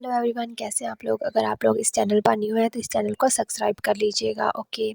Hello everyone, कैसे हैं आप लोग। अगर आप लोग इस चैनल पर न्यू हैं तो इस चैनल को सब्सक्राइब कर लीजिएगा। ओके,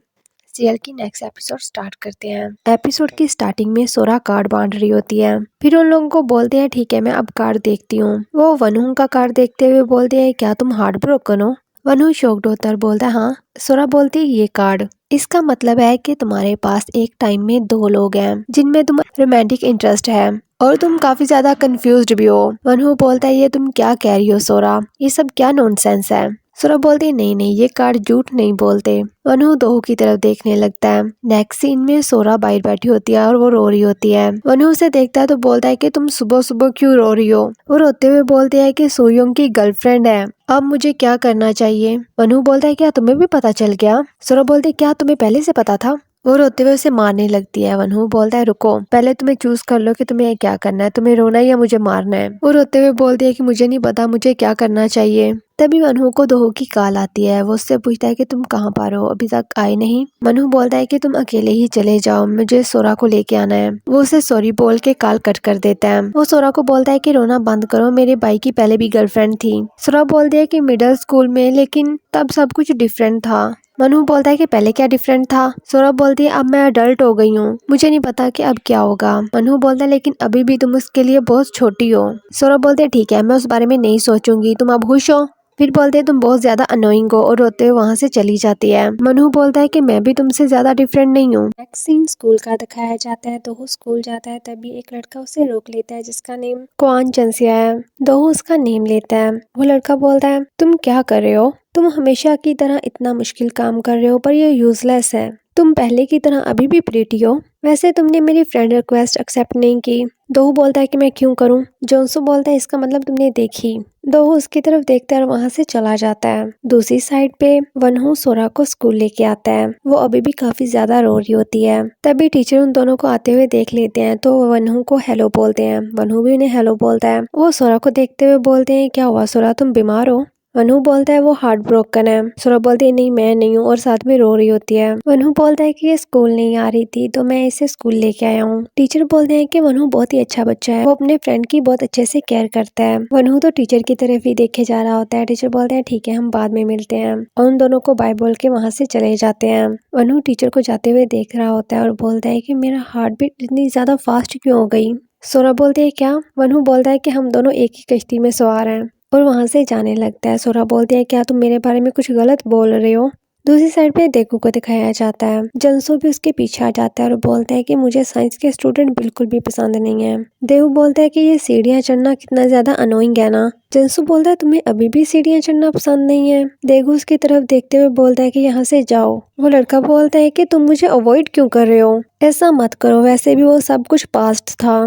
सीरियल की नेक्स्ट एपिसोड स्टार्ट करते हैं। एपिसोड की स्टार्टिंग में सोरा कार्ड बांट रही होती है। फिर उन लोगों को बोलते हैं ठीक है मैं अब कार्ड देखती हूँ। वो वनू का कार्ड देखते हुए बोलते हैं क्या तुम हार्ट ब्रोकन हो। वनू शॉक्ड होता है, बोलता है हाँ। सोरा बोलती है ये कार्ड इसका मतलब है कि तुम्हारे पास एक टाइम में दो लोग हैं जिनमें तुम रोमांटिक इंटरेस्ट है और तुम काफी ज्यादा कंफ्यूज्ड भी हो। वनू बोलता है ये तुम क्या कह रही हो सोरा, ये सब क्या नॉनसेंस है। सोरा बोलती है नहीं नहीं ये कार्ड झूठ नहीं बोलते। वनू दोहू की तरफ देखने लगता है। नेक्स्ट सीन में सोरा बाहर बैठी होती है और वो रो रही होती है। वनू उसे देखता है तो बोलता है कि तुम सुबह सुबह क्यों रो रही हो। वो रोते हुए बोलते हैं कि सोयोंग की गर्लफ्रेंड है, अब मुझे क्या करना चाहिए। वनू बोलता है क्या तुम्हें भी पता चल गया। सोरा बोलती है क्या तुम्हें पहले से पता था। वो रोते हुए उसे मारने लगती है। वनू बोलता है रुको, पहले तुम्हें चूज कर लो कि तुम्हें क्या करना है, तुम्हें रोना है या मुझे मारना है। वो रोते हुए बोलती है कि मुझे नहीं पता मुझे क्या करना चाहिए। तभी वनू को दोहू की कॉल आती है। वो उससे पूछता है कि तुम कहाँ पर हो, अभी तक आए नहीं। वनू बोलता है कि तुम अकेले ही चले जाओ, मुझे सोरा को लेके आना है। वो उसे सॉरी बोल के कॉल कट कर देता है। वो सोरा को बोलता है कि रोना बंद करो, मेरे भाई की पहले भी गर्लफ्रेंड थी। सोरा बोलती है कि मिडिल स्कूल में, लेकिन तब सब कुछ डिफरेंट था। वनू बोलता है कि पहले क्या डिफरेंट था। सोरा बोलती है अब मैं अडल्ट हो गई हूँ, मुझे नहीं पता कि अब क्या होगा। वनू बोलता है लेकिन अभी भी तुम उसके लिए बहुत छोटी हो। सोरा बोलते है ठीक है मैं उस बारे में नहीं सोचूंगी, तुम अब खुश हो। फिर बोलते हैं तुम बहुत ज्यादा अनोइंग हो और रोते हुए वहाँ से चली जाती है। मनु बोलता है कि मैं भी तुमसे ज्यादा डिफरेंट नहीं हूँ। नेक्स्ट सीन स्कूल का दिखाया जाता है। दोहू स्कूल जाता है तभी एक लड़का उसे रोक लेता है जिसका नेम क्वान चंसिया है। दोहू उसका नेम लेता है। वो लड़का बोलता है तुम क्या कर रहे हो, तुम हमेशा की तरह इतना मुश्किल काम कर रहे हो पर ये यूजलेस है। तुम पहले की तरह अभी भी प्रीटी हो, वैसे तुमने मेरी फ्रेंड रिक्वेस्ट एक्सेप्ट नहीं की। दोहू बोलता है कि मैं क्यों करूं। जोंसू बोलता है इसका मतलब तुमने देखी। दोहू उसकी तरफ देखता है और वहां से चला जाता है। दूसरी साइड पे वनहू सोरा को स्कूल लेके आता है। वो अभी भी काफी ज्यादा रो रही होती है। तभी टीचर उन दोनों को आते हुए देख लेते हैं तो वनहू को हेलो बोलते हैं। वनहू भी उन्हें हेलो बोलता है। वो सोरा को देखते हुए बोलते हैं क्या हुआ सोरा, तुम बीमार हो। वनू बोलता है वो हार्ट ब्रोकन है। सोरा बोलती है नहीं मैं नहीं हूँ और साथ में रो रही होती है। वनू बोलता है कि ये स्कूल नहीं आ रही थी तो मैं इसे स्कूल लेके आया हूँ। टीचर बोलते हैं कि वनू बहुत ही अच्छा बच्चा है, वो अपने फ्रेंड की बहुत अच्छे से केयर करता है। वनू तो टीचर की तरफ ही देखे जा रहा होता है। टीचर बोलते हैं ठीक है हम बाद में मिलते हैं और उन दोनों को बाय बोल के वहाँ से चले जाते हैं। वनू टीचर को जाते हुए देख रहा होता है और बोलता है कि मेरा हार्ट बीट इतनी ज्यादा फास्ट क्यों हो गई। सोरा बोलती है क्या। वनू बोलता है कि हम दोनों एक ही कश्ती में सवार हैं और वहां से जाने लगता है। सोरा बोलती है क्या तुम मेरे बारे में कुछ गलत बोल रहे हो। दूसरी साइड पे देखू को दिखाया जाता है। जंसू भी उसके पीछे आ जाता है और बोलता है कि मुझे साइंस के स्टूडेंट बिल्कुल भी पसंद नहीं है। देव बोलता है कि ये सीढ़ियां चढ़ना कितना ज्यादा अनोइंग है ना। जंसू बोलता है तुम्हें अभी भी सीढ़ियां चढ़ना पसंद नहीं है। देगू उसकी तरफ देखते हुए बोलता है कि यहाँ से जाओ। वो लड़का बोलता है कि तुम मुझे अवॉइड क्यों कर रहे हो, ऐसा मत करो, वैसे भी वो सब कुछ पास्ट था।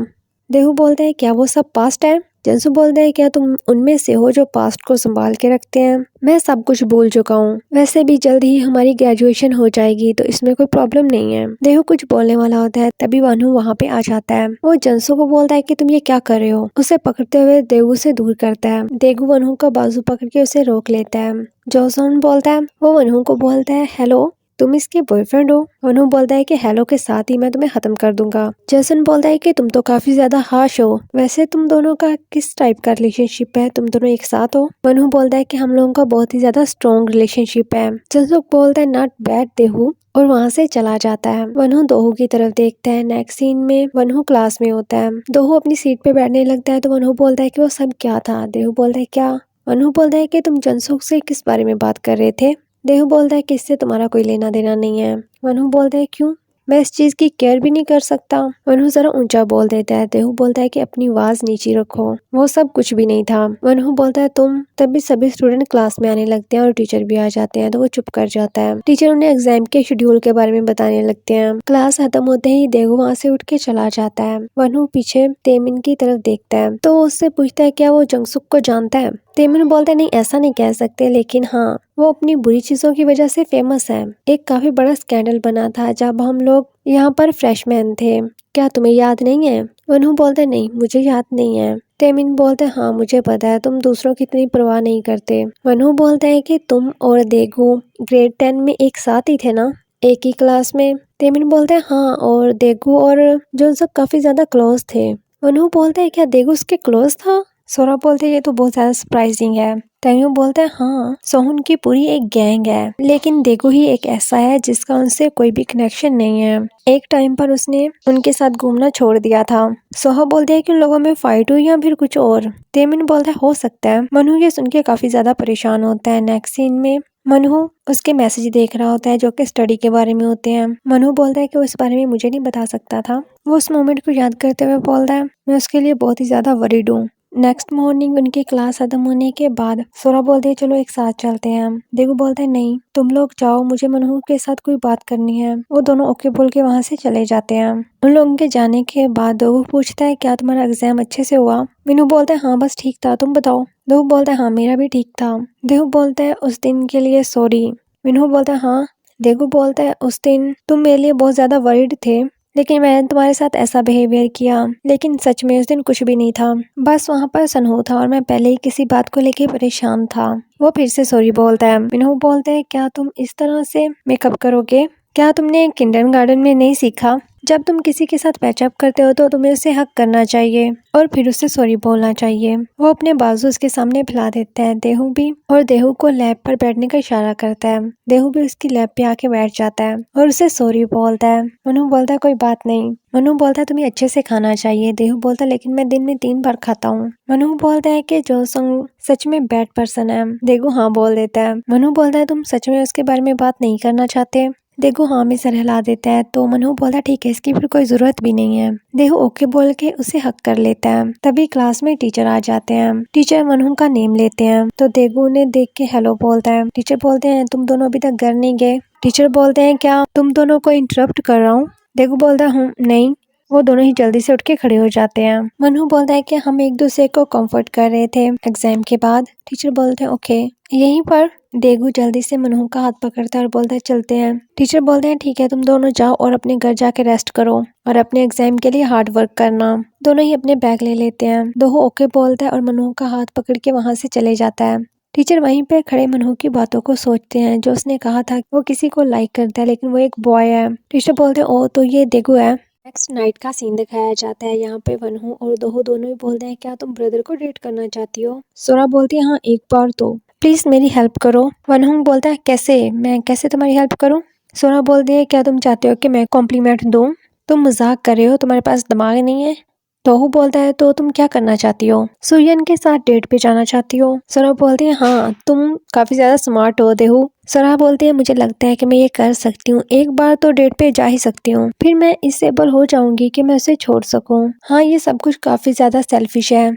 देहू बोलता है क्या वो सब पास्ट है। जंसू बोलता है क्या तुम उनमें से हो जो पास्ट को संभाल के रखते हैं। मैं सब कुछ भूल चुका हूँ, वैसे भी जल्द ही हमारी ग्रेजुएशन हो जाएगी तो इसमें कोई प्रॉब्लम नहीं है। देहू कुछ बोलने वाला होता है तभी वनू वहाँ पे आ जाता है। वो जंसू को बोलता है कि तुम ये क्या कर रहे हो। उसे पकड़ते हुए देहू से दूर करता है। देहू वनू का बाजू पकड़ के उसे रोक लेता है। जोसन बोलता है, वो वनू को बोलता है हेलो तुम इसके बॉयफ्रेंड हो। वनू बोलता है कि हेलो के साथ ही मैं तुम्हें खत्म कर दूंगा। जैसन बोलता है कि तुम तो काफी ज्यादा हार्श हो, वैसे तुम दोनों का किस टाइप का रिलेशनशिप है, तुम दोनों एक साथ हो। वनू बोलता है कि हम लोगों का बहुत ही ज्यादा स्ट्रॉन्ग रिलेशनशिप है। जंसुक बोलता है नॉट बैड देहू और वहाँ से चला जाता है। वनू दोहू की तरफ देखता है। नेक्स्ट सीन में वनू क्लास में होता है। दोहू अपनी सीट पे बैठने लगता है तो वनू बोलता है कि वो सब क्या था। देहू बोलता है क्या। वनू बोलता है कि तुम जंसुक से किस बारे में बात कर रहे थे। देहू बोलता है कि इससे तुम्हारा कोई लेना देना नहीं है। वनू बोलता है क्यों, मैं इस चीज की केयर भी नहीं कर सकता। वनू जरा ऊंचा बोल देता है। देहू बोलता है कि अपनी आवाज नीचे रखो, वो सब कुछ भी नहीं था। वनू बोलता है तुम। तभी सभी स्टूडेंट क्लास में आने लगते हैं और टीचर भी आ जाते हैं तो वो चुप कर जाता है। टीचर उन्हें एग्जाम के शेड्यूल के बारे में बताने लगते हैं। क्लास खत्म होते ही देहू वहाँ से उठ के चला जाता है। वनू पीछे तेमिन की तरफ देखता है तो वो उससे पूछता है क्या वो जंगसुक को जानता है। तेमिन बोलता है नहीं ऐसा नहीं कह सकते, लेकिन हाँ वो अपनी बुरी चीजों की वजह से फेमस है। एक काफी बड़ा स्कैंडल बना था जब हम लोग यहाँ पर फ्रेशमैन थे, क्या तुम्हें याद नहीं है। वनू बोलते नहीं मुझे याद नहीं है। तेमिन बोलते हाँ मुझे पता है, तुम दूसरों की इतनी परवाह नहीं करते। वनू बोलता है कि तुम और देगू ग्रेड 10 में एक साथ ही थे ना, एक ही क्लास में। तेमिन बोलते हैं हाँ, और देगू और जो सब काफी ज्यादा क्लोज थे। वनू बोलता है क्या देगू उसके क्लोज था। सोरा बोलते ये तो बहुत ज्यादा सरप्राइजिंग है। तेंगू बोलता है हाँ, सोहन की पूरी एक गैंग है, लेकिन देखो ही एक ऐसा है जिसका उनसे कोई भी कनेक्शन नहीं है। एक टाइम पर उसने उनके साथ घूमना छोड़ दिया था। सोहा बोलते है कि उन लोगों में फाइट हुई या फिर कुछ और। तेमिन बोलता है हो सकता है। मनहू ये सुन के काफी ज्यादा परेशान होता है। नेक्स्ट सीन में मनहू उसके मैसेज देख रहा होता है जो कि स्टडी के बारे में होते हैं। मनहू बोलता है कि वो इस बारे में मुझे नहीं बता सकता था। वो उस मोमेंट को याद करते हुए बोलता है मैं उसके लिए बहुत ही ज्यादा वरीड हूँ। नेक्स्ट मॉर्निंग उनकी क्लास खत्म होने के बाद सोरा बोलते है चलो एक साथ चलते हैं। देखो बोलता है नहीं, तुम लोग जाओ, मुझे मनहू के साथ कोई बात करनी है। वो दोनों ओके बोल के वहाँ से चले जाते हैं। उन लोगों के जाने के बाद वो पूछता है क्या तुम्हारा एग्जाम अच्छे से हुआ। मीनू बोलता है हाँ बस ठीक था, तुम बताओ। देहू बोलता है हाँ मेरा भी ठीक था। देहू बोलता है उस दिन के लिए सॉरी। मीनू बोलता है हाँ। देहू बोलता है उस दिन तुम मेरे लिए बहुत ज्यादा वरीड थे, लेकिन मैंने तुम्हारे साथ ऐसा बिहेवियर किया, लेकिन सच में उस दिन कुछ भी नहीं था। बस वहाँ पर सनहो था और मैं पहले ही किसी बात को लेके परेशान था। वो फिर से सॉरी बोलता है। मिनहू बोलता है क्या तुम इस तरह से मेकअप करोगे? क्या तुमने किंडरगार्टन में नहीं सीखा? जब तुम किसी के साथ पैचअप करते हो तो तुम्हें उसे हक करना चाहिए और फिर उससे सॉरी बोलना चाहिए। वो अपने बाजू उसके सामने फैला देता है। देहू भी और देहू को लैब पर बैठने का इशारा करता है। देहू भी उसकी लैब पे आके बैठ जाता है और उसे सॉरी बोलता है। मनु बोलता है कोई बात नहीं। मनु बोलता है तुम्हें अच्छे से खाना चाहिए। देहू बोलता है लेकिन मैं दिन में 3 बार खाता हूँ। मनु बोलता है कि जोसंग सच में बैड पर्सन है। देहू हाँ बोल देता है। मनु बोलता है तुम सच में उसके बारे में बात नहीं करना चाहते? देहू हाँ में सर हिला देता है। तो मनु बोलता है ठीक है, इसकी फिर कोई जरूरत भी नहीं है। देहू ओके बोल के उसे हक कर लेता है। तभी क्लास में टीचर आ जाते हैं। टीचर मनु का नेम लेते हैं तो देहू ने देख के हेलो बोलता है। टीचर बोलते हैं तुम दोनों अभी तक घर नहीं गए? टीचर बोलते हैं क्या तुम दोनों को इंटरप्ट कर रहा हूँ? देहू बोलता है नहीं। वो दोनों ही जल्दी से उठ के खड़े हो जाते हैं। मनु बोलता है कि हम एक दूसरे को कंफर्ट कर रहे थे एग्जाम के बाद। टीचर बोलते हैं ओके। यहीं पर देगू जल्दी से मनहू का हाथ पकड़ता है और बोलता है चलते हैं। टीचर बोलते हैं ठीक है, तुम दोनों जाओ और अपने घर जाके रेस्ट करो और अपने एग्जाम के लिए हार्ड वर्क करना। दोनों ही अपने बैग ले लेते हैं। दोहो ओके बोलता है और मनहू का हाथ पकड़ के वहाँ से चले जाता है। टीचर वहीं पे खड़े मनहू की बातों को सोचते हैं जो उसने कहा था वो किसी को लाइक करता है लेकिन वो एक बॉय है। टीचर बोलते हैं ओ तो ये देगू है। नेक्स्ट नाइट का सीन दिखाया जाता है। यहाँ पे वनहू और दोहो दोनों ही बोलते हैं क्या तुम ब्रदर को डेट करना चाहती हो? सोरा बोलती है हाँ एक बार तो, प्लीज मेरी हेल्प करो। वनहू बोलता है कैसे? मैं कैसे तुम्हारी हेल्प करूं? सोरा बोलती है क्या तुम चाहते हो कि मैं कॉम्प्लीमेंट दूं? तुम मजाक कर रहे हो, तुम्हारे पास दिमाग नहीं है। दोहो बोलता है तो तुम क्या करना चाहती हो? सुयन के साथ डेट पे जाना चाहती हो? सोरा बोलती है हाँ तुम काफी ज्यादा स्मार्ट हो देहू। सोरा बोलती है मुझे लगता है कि मैं ये कर सकती हूँ, एक बार तो डेट पे जा ही सकती हूँ, फिर मैं इससे एबल हो जाऊंगी कि मैं उसे छोड़ सकूं। हाँ ये सब कुछ काफी ज्यादा सेल्फिश है।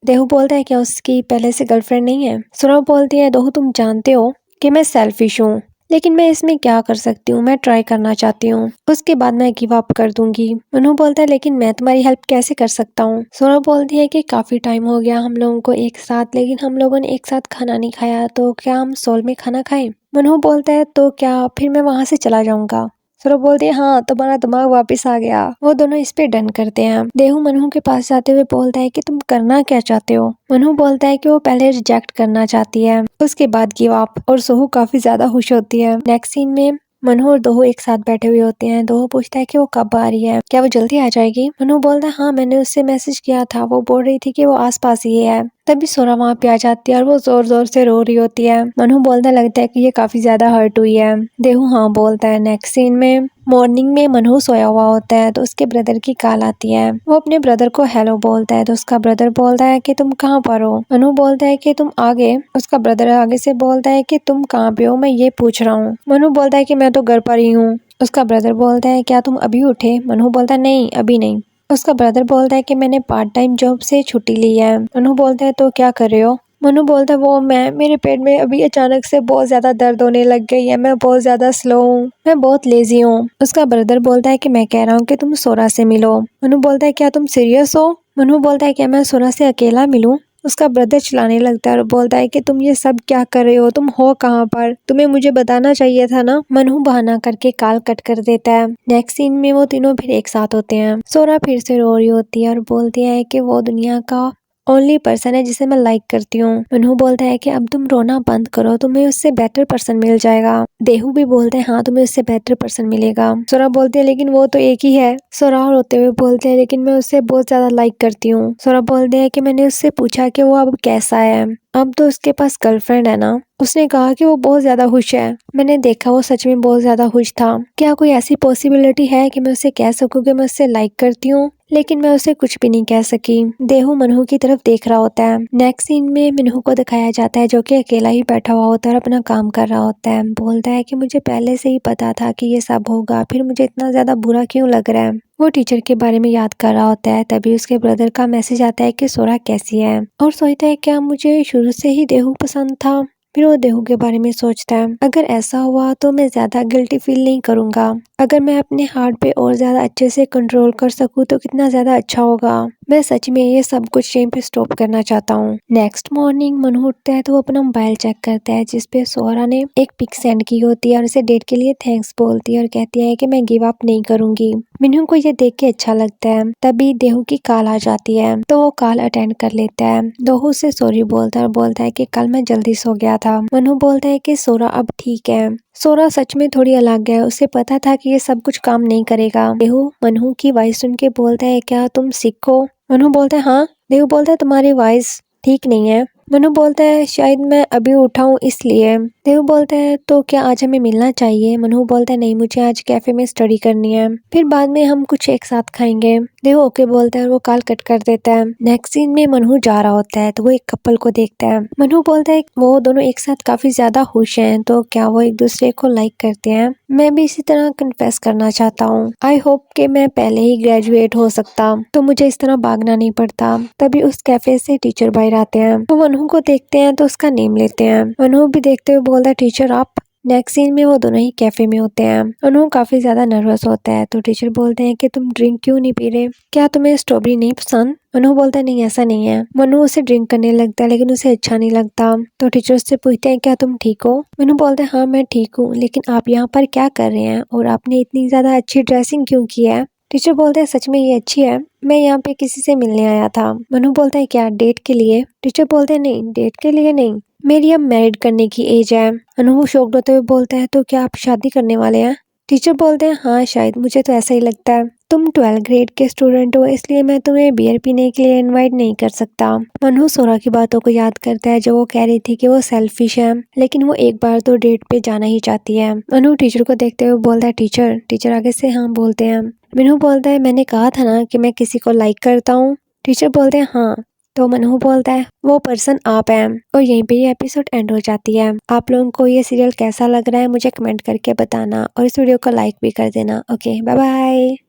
देहू बोलता है क्या उसकी पहले से गर्लफ्रेंड नहीं है? सोरा बोलती है दोहू तुम जानते हो कि मैं सेल्फिश हूँ, लेकिन मैं इसमें क्या कर सकती हूँ, मैं ट्राई करना चाहती हूँ, उसके बाद मैं गिव अप कर दूंगी। मनहू बोलता है लेकिन मैं तुम्हारी हेल्प कैसे कर सकता हूँ? सोना बोलती है कि काफी टाइम हो गया हम लोगों को एक साथ, लेकिन हम लोगों ने एक साथ खाना नहीं खाया, तो क्या हम सोल में खाना खाएं? मनहू बोलता है तो क्या फिर मैं वहां से चला जाऊंगा? सोरा बोलती है हाँ तुम्हारा दिमाग वापस आ गया। वो दोनों इस पे डन करते हैं। देहू मनहू के पास जाते हुए बोलता है कि तुम करना क्या चाहते हो? मनहू बोलता है कि वो पहले रिजेक्ट करना चाहती है, उसके बाद गिव अप, और सोहू काफी ज्यादा खुश होती है। नेक्स्ट सीन में मनहू और दोहो एक साथ बैठे हुए होते हैं। दोहो पूछता है कि वो कब आ रही है, क्या वो जल्दी आ जाएगी? मनहू बोलता है हाँ मैंने उससे मैसेज किया था, वो बोल रही थी कि वो आसपास ही है। तभी सोरा वहाँ पे आ जाती है और वो जोर जोर से रो रही होती है। मनहू बोलता लगता है कि ये काफी ज्यादा हर्ट हुई है। देहू हाँ बोलता है। नेक्स्ट सीन में मॉर्निंग में मनहू सोया हुआ होता है तो उसके ब्रदर की कॉल आती है। वो अपने ब्रदर को हेलो बोलता है तो उसका ब्रदर बोलता है कि तुम कहाँ पर हो? मनहू बोलता है कि तुम आगे। उसका ब्रदर आगे से बोलता है कि तुम कहाँ पे हो, मैं ये पूछ रहा हूँ। मनहू बोलता है कि मैं तो घर पर ही हूँ। उसका ब्रदर बोलता है क्या तुम अभी उठे? मनहू बोलता है नहीं अभी नहीं। उसका ब्रदर बोलता है कि मैंने पार्ट टाइम जॉब से छुट्टी ली है। मनहू बोलता है तो क्या कर रहे हो? मनू बोलता है वो मेरे पेट में अभी अचानक से बहुत ज्यादा दर्द होने लग गई है, मैं बहुत ज्यादा स्लो हूँ, मैं बहुत लेजी हूँ। उसका ब्रदर बोलता है कि मैं कह रहा हूँ कि तुम सोरा से मिलो। मनू बोलता है क्या तुम सीरियस हो? मनू बोलता है क्या मैं सोरा से अकेला मिलूं? उसका ब्रदर चिल्लाने लगता है और बोलता है कि तुम ये सब क्या कर रहे हो, तुम हो कहाँ पर, तुम्हें मुझे बताना चाहिए था ना। मनहू बहाना करके कॉल कट कर देता है। नेक्स्ट सीन में वो तीनों फिर एक साथ होते हैं। सोरा फिर से रो रही होती है और बोलती है कि वो दुनिया का ओनली पर्सन है जिसे मैं लाइक करती हूँ। मनहू बोलता है कि अब तुम रोना बंद करो, तुम्हें उससे बेटर पर्सन मिल जाएगा। देहू भी बोलते हैं हाँ तुम्हें उससे बेटर पर्सन मिलेगा। सोरा बोलती है लेकिन वो तो एक ही है। सोरा रोते हुए बोलते हैं लेकिन मैं उससे बहुत ज्यादा लाइक करती हूँ। सोरा बोलते हैं कि मैंने उससे पूछा कि वो अब कैसा है, अब तो उसके पास गर्लफ्रेंड है ना। उसने कहा कि वो बहुत ज्यादा खुश है। मैंने देखा वो सच में बहुत ज्यादा खुश था। क्या कोई ऐसी पॉसिबिलिटी है कि मैं उससे कह सकूं कि मैं उससे लाइक करती हूँ? लेकिन मैं उसे कुछ भी नहीं कह सकी। देहू मनहू की तरफ देख रहा होता है। नेक्स्ट सीन में मनहू को दिखाया जाता है जो कि अकेला ही बैठा हुआ होता है और अपना काम कर रहा होता है। बोलता है कि मुझे पहले से ही पता था कि ये सब होगा, फिर मुझे इतना ज्यादा बुरा क्यों लग रहा है। वो टीचर के बारे में याद कर रहा होता है। तभी उसके ब्रदर का मैसेज आता है कि सोरा कैसी है, और सोचता है क्या मुझे शुरू से ही देहू पसंद था। फिर वो देहू के बारे में सोचता है अगर ऐसा हुआ तो मैं ज्यादा गिल्टी फील नहीं करूंगा। अगर मैं अपने हार्ट पे और ज्यादा अच्छे से कंट्रोल कर सकूं तो कितना ज्यादा अच्छा होगा। मैं सच में ये सब कुछ यहीं पे स्टॉप करना चाहता हूँ। नेक्स्ट मॉर्निंग मनहू उठता है तो वो अपना मोबाइल चेक करता है जिसपे सोरा ने एक पिक सेंड की होती है और उसे डेट के लिए थैंक्स बोलती है और कहती है कि मैं गिव अप नहीं करूंगी। मनहू को ये देख के अच्छा लगता है। तभी देहू की कॉल आ जाती है तो वो कॉल अटेंड कर लेता है। देहू से सॉरी बोलता है और बोलता है कि कल मैं जल्दी सो गया था। मनहू बोलता है कि सोरा अब ठीक है। सोरा सच में थोड़ी अलग है, उसे पता था कि ये सब कुछ काम नहीं करेगा। देहू मनहू की वॉइस सुन के बोलता है क्या तुम सिक हो? मनहू बोलता है हाँ। देहू बोलता है तुम्हारी वॉइस ठीक नहीं है। मनहू बोलता है शायद मैं अभी उठा हूँ इसलिए। देहू बोलता है तो क्या आज हमें मिलना चाहिए? मनहू बोलता है नहीं, मुझे आज कैफे में स्टडी करनी है, फिर बाद में हम कुछ एक साथ खाएंगे। देहू ओके बोलता है और वो कॉल कट कर देता है। नेक्स्ट सीन में मनहू जा रहा होता है तो वो एक कपल को देखता है। मनहू बोलता है वो दोनों एक साथ काफी ज्यादा खुश हैं, तो क्या वो एक दूसरे को लाइक करते हैं? मैं भी इसी तरह कन्फेस करना चाहता हूँ। आई होप कि मैं पहले ही ग्रेजुएट हो सकता तो मुझे इस तरह भागना नहीं पड़ता। तभी उस कैफे से टीचर बाहर आते हैं। वो मनहू को देखते हैं तो उसका नेम लेते हैं। मनहू भी देखते हुए बोलता है टीचर आप। नेक्स्ट सीन में वो दोनों ही कैफे में होते हैं। मनहू काफी ज्यादा नर्वस होता है तो टीचर बोलते हैं कि तुम ड्रिंक क्यों नहीं पी रहे, क्या तुम्हें स्ट्रॉबेरी नहीं पसंद? मनहू बोलता है नहीं ऐसा नहीं है। मनहू उसे ड्रिंक करने लगता है लेकिन उसे अच्छा नहीं लगता। तो टीचर उससे पूछते हैं क्या तुम ठीक हो? मनहू बोलता है हाँ मैं ठीक हूँ, लेकिन आप यहाँ पर क्या कर रहे हैं और आपने इतनी ज्यादा अच्छी ड्रेसिंग क्यों की है? टीचर बोलते हैं सच में ये अच्छी है, मैं यहाँ पे किसी से मिलने आया था। मनहू बोलता है क्या डेट के लिए? टीचर बोलते हैं नहीं डेट के लिए नहीं, मेरी अब मैरिड करने की एज है। मनहू शॉक्ड होते हुए बोलता है तो क्या आप शादी करने वाले हैं? टीचर बोलते हैं हाँ शायद, मुझे तो ऐसा ही लगता है। तुम 12th ग्रेड के स्टूडेंट हो इसलिए मैं तुम्हें बियर पीने के लिए इनवाइट नहीं कर सकता। मनहू सोरा की बातों को याद करता है जो वो कह रही थी कि वो सेल्फिश है, लेकिन वो एक बार तो डेट पे जाना ही चाहती है। मनहू टीचर को देखते हुए बोलता है टीचर। टीचर आगे से हाँ बोलते हैं। मनहू बोलता है मैंने कहा था ना कि मैं किसी को लाइक करता हूँ। टीचर बोलते हैं हाँ। तो मनहू बोलता है वो पर्सन आप हैं। और यहीं पे ये एपिसोड एंड हो जाती है। आप लोगों को ये सीरियल कैसा लग रहा है मुझे कमेंट करके बताना और इस वीडियो को लाइक भी कर देना। Okay bye bye.